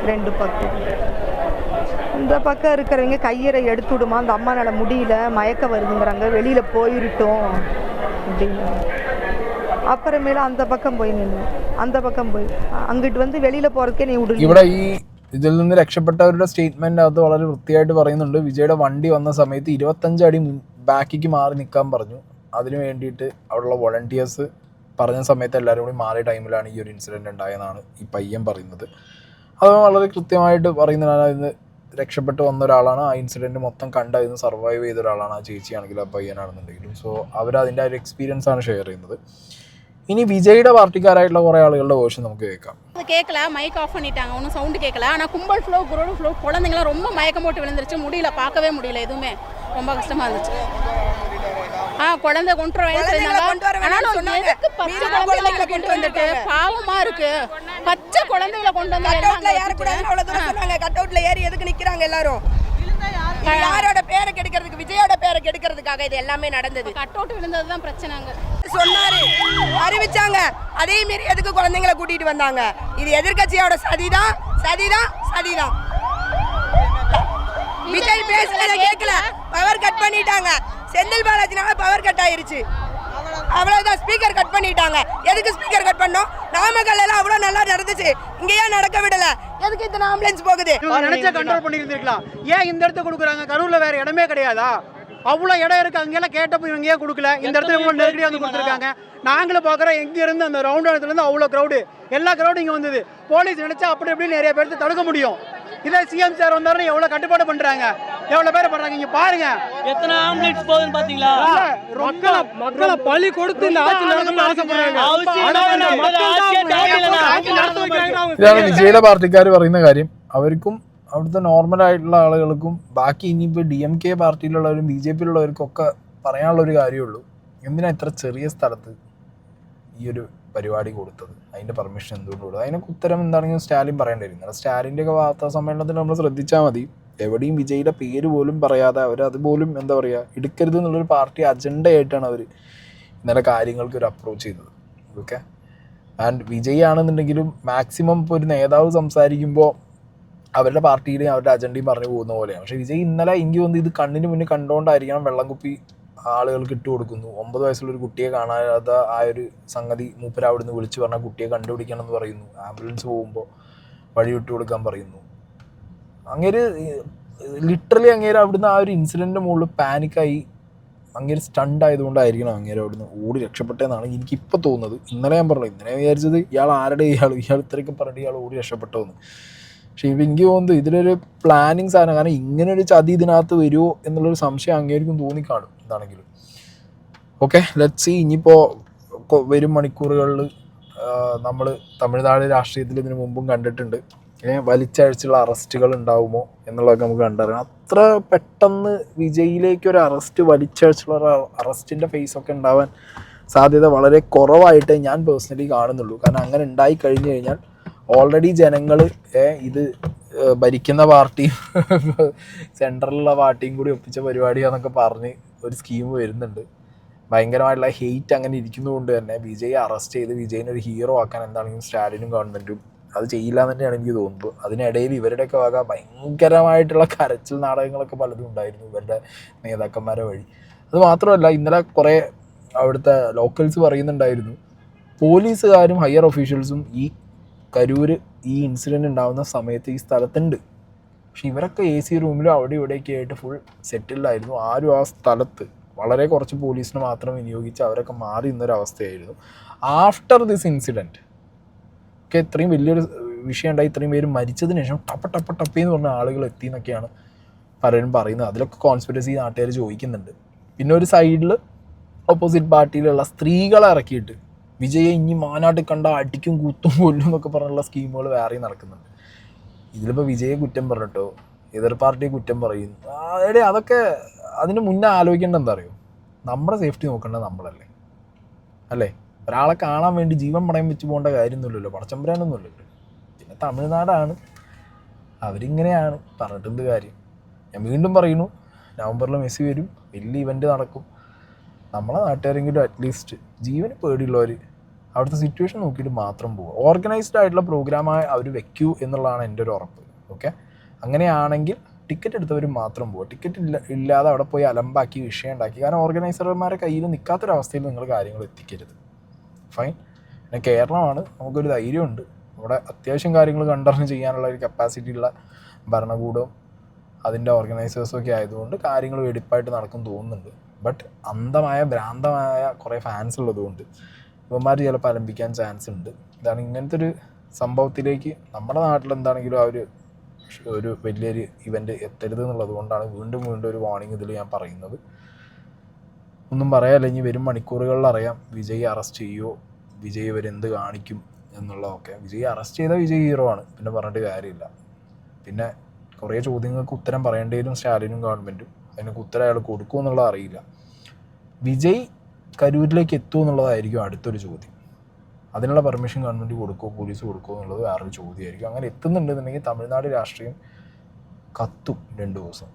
2 பக்கம். இந்த பக்கம் இருக்கிறவங்க கயிறை எடுத்து விடுமா, அந்த அம்மானால முடியல, மயக்க வருதுங்கிறாங்க, வெளியில் போயிருட்டோம் அப்படின்னு. അപ്പുറമേല அந்த பக்கம் போய் അങ്ങിട്ട് வந்து வெளியில പോறதுക്കേ നീ വിടില്ല. ഇവിടെ ഈ ഇതിൽ നിന്ന് രക്ഷപ്പെട്ടവരുടെ സ്റ്റേറ്റ്മെന്റ് അത് വളരെ വൃത്തിയായിട്ട് പറയുന്നുണ്ട്. വിജയുടെ വണ്ടി വന്ന സമയത്ത് 25 അടി ബാക്കിക്ക് മാറി നിൽക്കാൻ പറഞ്ഞു. അതിനു വേണ്ടിയിട്ട് അവിടെയുള്ള വോളണ്ടിയേഴ്സ് പറഞ്ഞ സമയത്ത് എല്ലാവരും കൂടി മാറിയ ടൈമിലാണ് ഈ ഒരു ഇൻസിഡൻറ്റ് ഉണ്ടായെന്നാണ് ഈ പയ്യൻ പറയുന്നത്. അത് വളരെ കൃത്യമായിട്ട് പറയുന്നതാണ്. അതിന് രക്ഷപ്പെട്ട് വന്ന ഒരാളാണ്. ആ ഇൻസിഡൻറ്റ് മൊത്തം കണ്ടതിന് സർവൈവ് ചെയ്ത ഒരാളാണ്. ആ ചേച്ചിയാണെങ്കിലും ആ പയ്യനാണെന്നുണ്ടെങ്കിലും. സോ അവരതിൻ്റെ ഒരു എക്സ്പീരിയൻസ് ആണ് ഷെയർ ചെയ്യുന്നത്. ഇനി വിജയുടെ പാർട്ടിക്കാരായിട്ടുള്ള കുറേ ആളുകളുടെ വേർഷൻ നമുക്ക് കേൾക്കാം. கேட்கல, மைக் ஆஃப் பண்ணிட்டாங்க, ஒன்றும் சவுண்டு கேட்கல. ஆனால் கும்பல் ஃப்ளோ குழந்தைங்களாம் ரொம்ப மயக்கம் போட்டு விழுந்துருச்சு. முடியல, பார்க்கவே முடியல, எதுவுமே ரொம்ப கஷ்டமா இருந்துச்சு. குழந்தை கொண்டு வர பச்சை குழந்தைகளை கொண்டு வந்துட்டு பாவமா இருக்கு. பச்சை குழந்தைகளை கொண்டு வந்து கட் அவுட்ல ஏறி எதுக்கு நிக்கிறாங்க எல்லாரும்? யாரோட பேரை கெடுக்கிறதுக்கு, விஜயோட பேரை கெடுக்கிறதுக்காக இது எல்லாமே நடந்தது. கட் அவுட் விழுந்ததுதான் பிரச்சனைங்க சொன்னாரு, அறிவிச்சாங்க. அதே மீறி எதுக்கு குழந்தைங்களை கூட்டிட்டு வந்தாங்க? இது எதிர்கட்சியோட சதிதான். விஜய் பேசுறத கேட்கல, பவர் கட் பண்ணிட்டாங்க. செந்தில் பாலாஜினால பவர் கட் ஆயிருச்சு. அவ்வளவுதான், ஸ்பீக்கர் கட் பண்ணிட்டாங்க. எதுக்கு ஸ்பீக்கர் கட் பண்ணோம்? நாமக்கல் எல்லாம் அவ்வளவு நல்லா நடந்துச்சு, இங்கேயே நடக்க விடல. எதுக்கு இத்தனை ஆம்புலன்ஸ் போகுது? நினைச்சா கண்ட்ரோல் பண்ணி இருந்திருக்கலாம். ஏன் இந்த இடத்த கொடுக்குறாங்க? கரூர்ல வேற இடமே கிடையாதா? அவ்வளோ இடம் இருக்கு, அங்கெல்லாம் கேட்டப்போ இவங்க ஏன் கொடுக்கல? இந்த இடத்துல இவ்வளோ நெருக்கடியாக வந்து கொடுத்துருக்காங்க. நாங்களும் பார்க்குறோம், எங்கே இருந்து அந்த ரவுண்ட் இடத்துலேருந்து அவ்வளோ க்ரௌடு, எல்லா க்ரௌடும் இங்கே வந்தது. போலீஸ் நினைச்சா அப்படி எப்படி நிறைய பேருக்கு தடுக்க முடியும். இதே சிஎம் சார் வந்தாருன்னு எவ்வளோ கட்டுப்பாடு பண்ணுறாங்க, எவ்வளோ பேர் பண்ணுறாங்க. இங்கே பாருங்க எத்தனை ஆம்புலன்ஸ் போகுதுன்னு பார்த்தீங்களா? மக்களை பழி கொடுத்து இந்த ஆட்சி நடத்தணும்னு ஆசைப்படுறாங்க. ഇതാണ് വിജയുടെ പാർട്ടിക്കാർ പറയുന്ന കാര്യം. അവർക്കും അവിടുത്തെ നോർമലായിട്ടുള്ള ആളുകൾക്കും ബാക്കി ഇനിയിപ്പോൾ DMK പാർട്ടിയിലുള്ളവരും BJP-യിലുള്ളവർക്കൊക്കെ പറയാനുള്ളൊരു കാര്യമുള്ളൂ, എന്തിനാ ഇത്ര ചെറിയ സ്ഥലത്ത് ഈ ഒരു പരിപാടി കൊടുത്തത്, അതിൻ്റെ പെർമിഷൻ എന്തുകൊണ്ട് കൊടുത്തത്? അതിനൊക്കെ ഉത്തരം എന്താണെങ്കിലും സ്റ്റാലിൻ പറയേണ്ടിയിരുന്നത്. സ്റ്റാലിൻ്റെ ഒക്കെ വാർത്താ സമ്മേളനത്തിൽ നമ്മൾ ശ്രദ്ധിച്ചാൽ മതി. എവിടെയും വിജയുടെ പേര് പോലും പറയാതെ അവരതുപോലും എന്താ പറയുക എടുക്കരുത് എന്നുള്ളൊരു പാർട്ടി അജണ്ടയായിട്ടാണ് അവർ ഇന്നലെ കാര്യങ്ങൾക്ക് ഒരു അപ്രോച്ച് ചെയ്തത്. ഓക്കെ, ആൻഡ് വിജയ് ആണെന്നുണ്ടെങ്കിലും മാക്സിമം ഇപ്പോൾ ഒരു നേതാവ് സംസാരിക്കുമ്പോൾ അവരുടെ പാർട്ടിയുടെയും അവരുടെ അജണ്ടയും പറഞ്ഞു പോകുന്ന പോലെയാണ്. പക്ഷേ വിജയ് ഇന്നലെ എനിക്ക് തോന്നുന്നു ഇത് കണ്ണിന് മുന്നിൽ കണ്ടുകൊണ്ടായിരിക്കണം വെള്ളം കുപ്പി ആളുകൾക്ക് ഇട്ട് കൊടുക്കുന്നു. 9 വയസ്സുള്ള ഒരു കുട്ടിയെ കാണാതെ ആ ഒരു സംഗതി മൂപ്പര് അവിടുന്ന് വിളിച്ച് പറഞ്ഞാൽ കുട്ടിയെ കണ്ടുപിടിക്കണം എന്ന് പറയുന്നു. ആംബുലൻസ് പോകുമ്പോൾ വഴി വിട്ടു കൊടുക്കാൻ പറയുന്നു. അങ്ങേര് ലിറ്ററലി അങ്ങേര് അവിടുന്ന് ആ ഒരു ഇൻസിഡൻറ്റിൻ്റെ മുകളിൽ പാനിക്കായി അങ്ങേര് സ്റ്റണ്ട് ആയതുകൊണ്ടായിരിക്കണം അങ്ങേര് അവിടുന്ന് ഓടി രക്ഷപ്പെട്ടതെന്നാണ് എനിക്കിപ്പോൾ തോന്നുന്നത്. ഇന്നലെ ഞാൻ പറഞ്ഞു, ഇന്നലെ വിചാരിച്ചത് ഇയാൾ ആരുടെ ഇയാൾ ഇത്രയൊക്കെ പറഞ്ഞിട്ട് ഇയാൾ ഓടി രക്ഷപ്പെട്ടതെന്ന്. പക്ഷേ ഇപ്പം എനിക്ക് തോന്നുന്നത് ഇതിലൊരു പ്ലാനിങ് സാധനം, കാരണം ഇങ്ങനൊരു ചതി ഇതിനകത്ത് വരുമോ എന്നുള്ളൊരു സംശയം അങ്ങേർക്കും തോന്നിക്കാണും എന്താണെങ്കിലും. Okay, let's see. ഇനിയിപ്പോൾ വരും മണിക്കൂറുകളിൽ നമ്മൾ തമിഴ്നാട് രാഷ്ട്രീയത്തിൽ ഇതിനു മുമ്പും കണ്ടിട്ടുണ്ട് വലിച്ചഴിച്ചുള്ള അറസ്റ്റുകൾ ഉണ്ടാവുമോ എന്നുള്ളതൊക്കെ നമുക്ക് കണ്ടറിയാം. അത്ര പെട്ടെന്ന് വിജയിലേക്ക് ഒരു അറസ്റ്റ് വലിച്ചഴിച്ചുള്ള അറസ്റ്റിൻ്റെ ഫേസൊക്കെ ഉണ്ടാവാൻ സാധ്യത വളരെ കുറവായിട്ടേ ഞാൻ പേഴ്സണലി കാണുന്നുള്ളൂ. കാരണം അങ്ങനെ ഉണ്ടായി കഴിഞ്ഞു കഴിഞ്ഞാൽ ഓൾറെഡി ജനങ്ങൾ ഇത് ഭരിക്കുന്ന പാർട്ടിയും സെൻട്രലിലുള്ള പാർട്ടിയും കൂടി ഒപ്പിച്ച പരിപാടിയാണെന്നൊക്കെ പറഞ്ഞ് ഒരു സ്കീം വരുന്നുണ്ട്. ഭയങ്കരമായിട്ടുള്ള ഹെയ്റ്റ് അങ്ങനെ ഇരിക്കുന്നതുകൊണ്ട് തന്നെ വിജയെ അറസ്റ്റ് ചെയ്ത് വിജയിനെ ഒരു ഹീറോ ആക്കാൻ എന്താണെങ്കിലും സ്റ്റാലിനും ഗവൺമെൻറ്റും അത് ചെയ്യില്ല എന്ന് തന്നെയാണ് എനിക്ക് തോന്നുന്നത്. അതിനിടയിൽ ഇവരുടെയൊക്കെ വക ഭയങ്കരമായിട്ടുള്ള കരച്ചിൽ നാടകങ്ങളൊക്കെ പലതും ഉണ്ടായിരുന്നു ഇവരുടെ നേതാക്കന്മാരെ വഴി. അത് മാത്രമല്ല, ഇന്നലെ കുറേ അവിടുത്തെ ലോക്കൽസ് പറയുന്നുണ്ടായിരുന്നു പോലീസുകാരും ഹയർ ഒഫീഷ്യൽസും ഈ കരൂർ ഈ ഇൻസിഡൻറ്റ് ഉണ്ടാകുന്ന സമയത്ത് ഈ സ്ഥലത്തുണ്ട്. പക്ഷെ ഇവരൊക്കെ AC റൂമിലും അവിടെ ഇവിടെയൊക്കെ ആയിട്ട് ഫുൾ സെറ്റിൽഡായിരുന്നു. ആരും ആ സ്ഥലത്ത് വളരെ കുറച്ച് പോലീസിനെ മാത്രം വിനിയോഗിച്ച് അവരൊക്കെ മാറി നിന്നൊരവസ്ഥയായിരുന്നു. ആഫ്റ്റർ ദിസ് ഇൻസിഡൻറ്റ് ഒക്കെ ഇത്രയും വലിയൊരു വിഷയം ഉണ്ടായി, ഇത്രയും പേര് മരിച്ചതിന് ശേഷം ടപ്പേന്ന് പറഞ്ഞ ആളുകൾ എത്തി എന്നൊക്കെയാണ് പലരും പറയുന്നത്. അതിലൊക്കെ കോൺസ്പിറസി നാട്ടുകാർ ചോദിക്കുന്നുണ്ട്. പിന്നെ ഒരു സൈഡിൽ ഓപ്പോസിറ്റ് പാർട്ടിയിലുള്ള സ്ത്രീകളെ ഇറക്കിയിട്ട് വിജയെ ഇനി മാനാട്ട് കണ്ട അടിക്കും കൂത്തും കൊല്ലും എന്നൊക്കെ പറഞ്ഞുള്ള സ്കീമുകൾ വേറെയും നടക്കുന്നുണ്ട്. ഇതിലിപ്പോൾ വിജയെ കുറ്റം പറഞ്ഞിട്ടോ എതിർ പാർട്ടിയെ കുറ്റം പറയുന്നു. അതൊക്കെ അതിന് മുന്നേ ആലോചിക്കേണ്ട എന്താ അറിയോ, നമ്മുടെ സേഫ്റ്റി നോക്കേണ്ടത് നമ്മളല്ലേ അല്ലേ? ഒരാളെ കാണാൻ വേണ്ടി ജീവൻ പണയം വെച്ച് പോകേണ്ട കാര്യമൊന്നുമില്ലല്ലോ, പടച്ചമ്പരാനൊന്നുമില്ലല്ലോ. പിന്നെ തമിഴ്നാടാണ്, അവരിങ്ങനെയാണ്, പറഞ്ഞിട്ടുണ്ട് കാര്യം. ഞാൻ വീണ്ടും പറയുന്നു, നവംബറിൽ മെസ്സി വരും, വലിയ ഇവൻ്റ് നടക്കും. നമ്മളെ നാട്ടുകാരെങ്കിലും അറ്റ്ലീസ്റ്റ് ജീവന് പേടിയുള്ളവർ അവിടുത്തെ സിറ്റുവേഷൻ നോക്കിയിട്ട് മാത്രം പോവുക. ഓർഗനൈസ്ഡ് ആയിട്ടുള്ള പ്രോഗ്രാമായി അവർ വെക്കൂ എന്നുള്ളതാണ് എൻ്റെ ഒരു ഉറപ്പ്. ഓക്കെ, അങ്ങനെയാണെങ്കിൽ ടിക്കറ്റ് എടുത്തവർ മാത്രം പോവുക. ടിക്കറ്റ് ഇല്ലാതെ അവിടെ പോയി അലമ്പാക്കി വിഷയം ഉണ്ടാക്കി, കാരണം ഓർഗനൈസർമാരെ കയ്യിൽ നിൽക്കാത്തൊരവസ്ഥയിൽ നിങ്ങൾ കാര്യങ്ങൾ എത്തിക്കരുത്. ഫൈൻ. പിന്നെ കേരളമാണ്, നമുക്കൊരു ധൈര്യമുണ്ട്, അവിടെ അത്യാവശ്യം കാര്യങ്ങൾ കണ്ടറിഞ്ഞ് ചെയ്യാനുള്ള ഒരു കപ്പാസിറ്റി ഉള്ള ഭരണകൂടവും അതിൻ്റെ ഓർഗനൈസേഴ്സും ഒക്കെ ആയതുകൊണ്ട് കാര്യങ്ങൾ വെടിപ്പായിട്ട് നടക്കും തോന്നുന്നുണ്ട്. ബട്ട് അന്ധമായ ഭ്രാന്തമായ കുറേ ഫാൻസ് ഉള്ളതുകൊണ്ട് ഇവന്മാർ ചിലപ്പോൾ അലമ്പിക്കാൻ ചാൻസ് ഉണ്ട്. ഇതാണ് ഇങ്ങനത്തെ ഒരു സംഭവത്തിലേക്ക് നമ്മുടെ നാട്ടിൽ എന്താണെങ്കിലും ആ ഒരു വലിയൊരു ഇവൻ്റ് എത്തരുത് എന്നുള്ളത് കൊണ്ടാണ് വീണ്ടും ഒരു വാർണിംഗ് ഇതിൽ ഞാൻ പറയുന്നത്. ഒന്നും പറയാല്ല, ഇനി വരും മണിക്കൂറുകളിൽ അറിയാം വിജയ് അറസ്റ്റ് ചെയ്യുമോ, വിജയ് ഇവരെന്ത് കാണിക്കും എന്നുള്ളതൊക്കെ. വിജയ് അറസ്റ്റ് ചെയ്താൽ വിജയ് ഹീറോ ആണ്, പിന്നെ പറഞ്ഞിട്ട് കാര്യമില്ല. പിന്നെ കുറേ ചോദ്യങ്ങൾക്ക് ഉത്തരം പറയേണ്ടി വരും സ്റ്റാലിനും ഗവൺമെൻറ്റും. അതിനൊക്കെ ഉത്തരം അയാൾ കൊടുക്കുമോ എന്നുള്ളത് അറിയില്ല. വിജയ് കരൂരിലേക്ക് എത്തുമോ എന്നുള്ളതായിരിക്കും അടുത്തൊരു ചോദ്യം. അതിനുള്ള പെർമിഷൻ ഗവൺമെൻറ് കൊടുക്കുമോ പോലീസ് കൊടുക്കുമോ എന്നുള്ളത് വേറൊരു ചോദ്യമായിരിക്കും. അങ്ങനെ എത്തുന്നുണ്ടെന്നുണ്ടെങ്കിൽ തമിഴ്നാട് രാഷ്ട്രീയം കത്തും 2 ദിവസം.